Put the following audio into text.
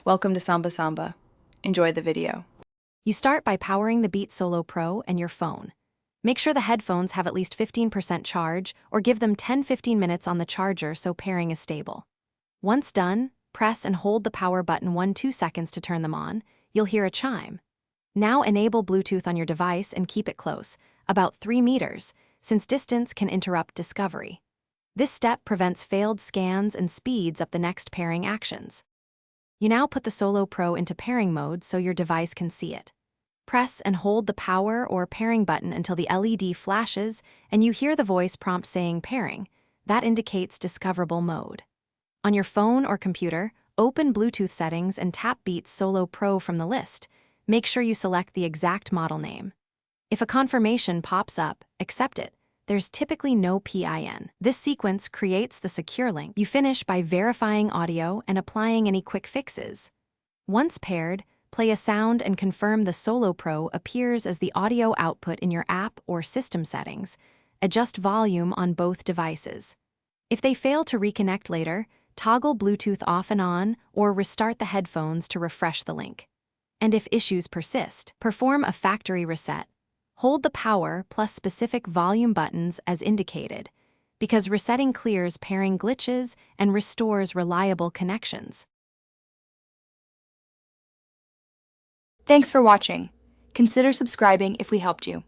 Welcome to Samba Samba. Enjoy the video. You start by powering the Beats Solo Pro and your phone. Make sure the headphones have at least 15% charge or give them 10-15 minutes on the charger so pairing is stable. Once done, press and hold the power button 1-2 seconds to turn them on. You'll hear a chime. Now enable Bluetooth on your device and keep it close, about 3 meters, since distance can interrupt discovery. This step prevents failed scans and speeds up the next pairing actions. You now put the Solo Pro into pairing mode so your device can see it. Press and hold the power or pairing button until the LED flashes and you hear the voice prompt saying pairing. That indicates discoverable mode. On your phone or computer, open Bluetooth settings and tap Beats Solo Pro from the list. Make sure you select the exact model name. If a confirmation pops up, accept it. There's typically no PIN. This sequence creates the secure link. You finish by verifying audio and applying any quick fixes. Once paired, play a sound and confirm the Solo Pro appears as the audio output in your app or system settings. Adjust volume on both devices. If they fail to reconnect later, toggle Bluetooth off and on or restart the headphones to refresh the link. And if issues persist, perform a factory reset. Hold the power plus specific volume buttons as indicated, because resetting clears pairing glitches and restores reliable connections. Thanks for watching. Consider subscribing if we helped you.